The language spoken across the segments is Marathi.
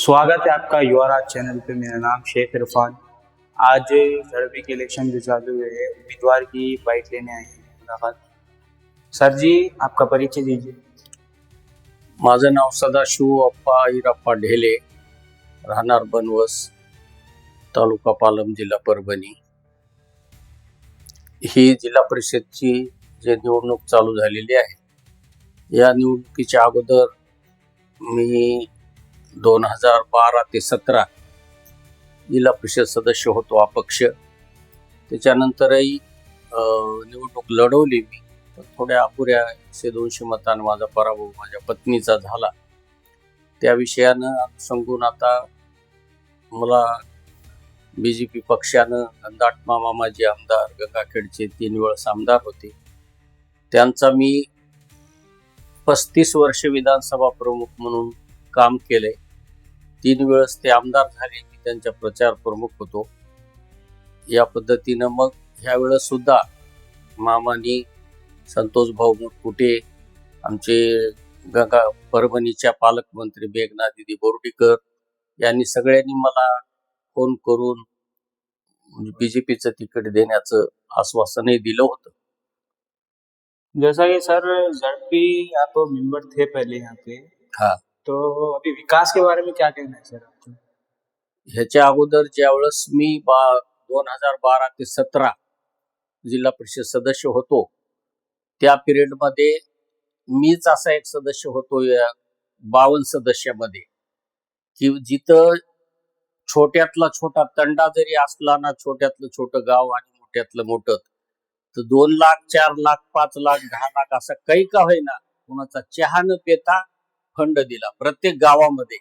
स्वागत है आपका युवराज चैनल पे। मेरा नाम शेख इरफान। आज झड़पी के इलेक्शन जो चालू है, उम्मीदवार की बाइट लेने आए हैं मुलाकात। सर जी, आपका परिचय दीजिए। माझं नाव सदाशिव अप्पा हिराप्पा ढेले, राहणार बनवस, तालुका पालम, जिल्हा परभणी। ही जिल्हा परिषदची जे निवडणूक चालू झालेली आहे, या निवडणुकीच्या अगोदर मी 2012 ते 17 जिल्हा परिषद सदस्य होतो अपक्ष। त्याच्यानंतरही निवडणूक लढवली मी, पण थोड्या अपुऱ्या 100-200 मतांनी माझा पराभव माझ्या पत्नीचा झाला। त्या विषयानं अनुषंगून आता मला BJP पक्षानं घनदाट मामा माजी आमदार, गंगाखेडचे 3 वेळेस आमदार होते, त्यांचा मी 35 वर्ष विधानसभा प्रमुख म्हणून काम केले। 3 वेळेस ते आमदार झाले, मी त्यांच्या प्रचार प्रमुख होतो। या पद्धतीनं मग ह्या वेळेस सुद्धा मामानी संतोष भाऊ मुटकुटे, आमचे परभणीच्या पालकमंत्री मेघना दिदी बोर्डीकर यांनी सगळ्यांनी मला फोन करून BJPचं तिकीट देण्याचं आश्वासनही दिलं होतं। जैसा कि सर झड़पी आप मेंबर थे पहले यहाँ पे, हाँ, तो अभी विकास के बारे में क्या कहना है सर आपको? ह्याच्या अगोदर ज्यावेळेस मी 2012 ते 17 जिल्हा परिषद सदस्य होतो, त्या पिरियडमध्ये मीच असा एक सदस्य होतो या 52 सदस्यामध्ये, की जिथं छोट्यातला छोटा तंडा जरी असला ना, छोट्यातलं छोटं गाव आणि मोठ्यातलं मोठं, तर 2 लाख, 4 लाख, 5 लाख, 10 लाख असं काही का होईना, कोणाचा चहा न पेता फंड दिला प्रत्येक गावामध्ये।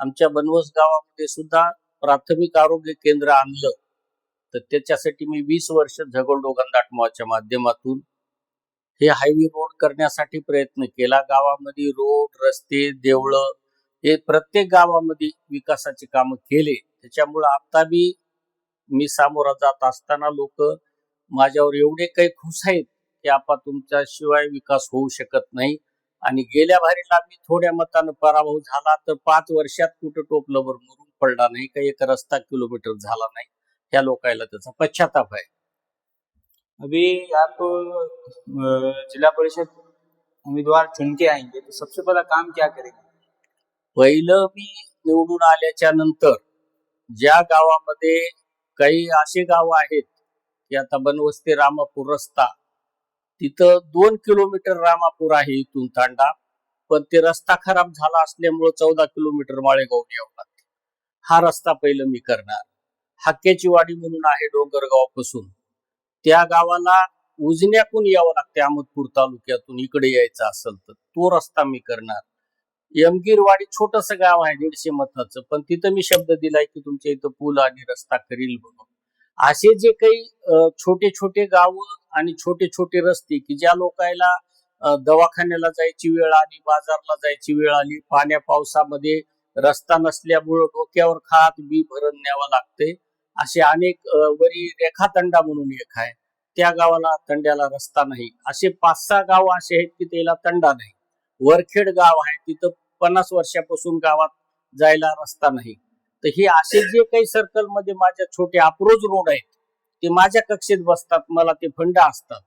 आमच्या बनवस गावामध्ये सुद्धा प्राथमिक आरोग्य केंद्र आणलं, तर त्याच्यासाठी मी 20 वर्ष झगडलो घनदाट माध्यमातून। हे हायवे रोड करण्यासाठी प्रयत्न केला, गावामध्ये रोड, रस्ते, देवळं हे प्रत्येक गावामध्ये विकासाची कामं केले। त्याच्यामुळे आता बी मी सामोरा जात असताना लोक माझ्यावर एवढे काही खुश आहेत की आपा तुमच्याशिवाय विकास होऊ शकत नाही। आणि गेल्या भारीला मी थोड्या मतानं पराभव झाला, तर 5 वर्षात कुठं टोपलंवर मरून पडला नाही, काही एक रस्ता किलोमीटर झाला नाही। ह्या लोकांना त्याचा पश्चाताप आहे। अभी आप जिला परिषद उम्मीदवार चुन के आएंगे, तो सबसे पहला काम क्या करेंगे? पहिलं मी निवडून आल्याच्या नंतर ज्या गावामध्ये काही असे गाव आहेत की आता बनवस ते रामापूर रस्ता, तिथं 2 किलोमीटर रामापूर आहे इथून तांडा, पण ते रस्ता खराब झाला असल्यामुळे 14 किलोमीटर माळेगाव यावं लागते। हा रस्ता पहिलं मी करणार। हक्क्याची वाडी म्हणून आहे डोंगरगावपासून, त्या गावाला उजन्याकून यावं लागते, अहमदपूर तालुक्यातून इकडे यायचं असेल तर तो रस्ता मी करणार। यमगीरवाडी छोटस गाव आहे 150 मताचं, पण तिथं मी शब्द दिलाय की तुमच्या इथं पूल आणि रस्ता करील म्हणून। असे जे काही छोटे छोटे गाव आणि छोटे छोटे रस्ते की ज्या लोकांना दवाखान्याला जायची वेळ आली, बाजारला जायची वेळ आली, पाण्या पावसामध्ये रस्ता नसल्यामुळं डोक्यावर खात बी भरून न्यावं लागते, असे अनेक वरी रेखातंडा म्हणून एक आहे, त्या गावाला तंड्याला रस्ता नाही। असे 5-6 गाव असे आहेत की त्याला तंडा नाही। वरखेड गाव आहे, तिथं 50 वर्षापासून गावात जायला रस्ता नाही। तर हे असे जे काही सर्कल मध्ये माझ्या छोटे अप्रोच रोड आहेत, ते माझ्या कक्षेत बसतात, मला ते फंड असतात।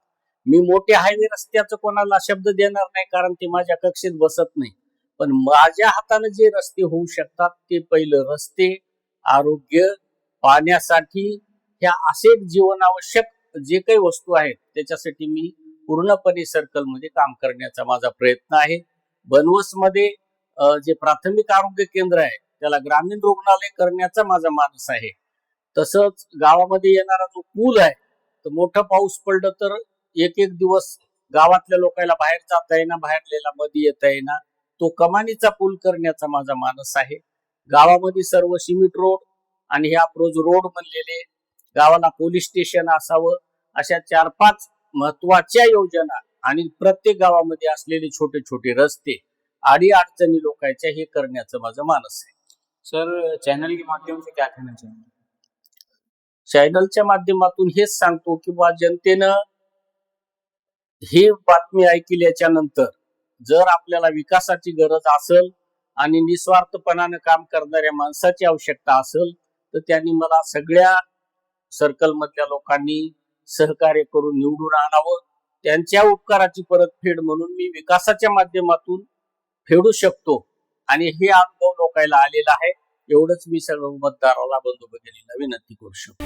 मी मोठे हायवे रस्त्याचं कोणाला शब्द देणार नाही, कारण ते माझ्या कक्षेत बसत नाही। पण माझ्या हाताने जे रस्ते होऊ शकतात, ते पहिलं रस्ते, आरोग्य, पाण्यासाठी, ह्या असे जीवनावश्यक जे काही वस्तू आहेत त्याच्यासाठी मी पूर्णपणे सर्कल मध्ये काम करण्याचा माझा प्रयत्न आहे। बनवस मध्ये जे प्राथमिक आरोग्य केंद्र आहे त्याला ग्रामीण रुग्णालय करण्याचा माझा मानस आहे। तसंच गावामध्ये येणारा जो पूल आहे, तर मोठा पाऊस पडलं तर एक दिवस गावातल्या लोकांना बाहेर जाता येईना, बाहेरलेला मध्ये येता येईना, तो कमानीचा पूल करण्याचा माझा मानस आहे। गावामध्ये सर्व सिमेंट रोड आणि हे अप्रोच रोड बनलेले, गावाला पोलीस स्टेशन असावं, अशा 4-5 महत्वाच्या योजना आणि प्रत्येक गावामध्ये असलेले छोटे छोटे रस्ते, आडी अडचणी लोकांच्या, हे करण्याचं माझं मानस आहे। सर, चैनल के माध्यम से क्या कहना चाहेंगे? चॅनलच्या माध्यमातून हेच सांगतो की बा जनतेनं ही बातमी ऐकल्याच्या नंतर जर आपल्याला विकासाची गरज असेल आणि निस्वार्थपणानं काम करणाऱ्या माणसाची आवश्यकता असेल तर त्यांनी मला सगळ्या सर्कल मधल्या लोकांनी सहकार्य करून निवडून आणावं. त्यांच्या उपकाराची परतफेड म्हणून मी विकासाच्या माध्यमातून फेडू शकतो आणि हे अनुभव लोकांना आलेला आहे. एवढंच मी सर्व मतदाराला बंधू भगिनींना विनंती करू शकतो.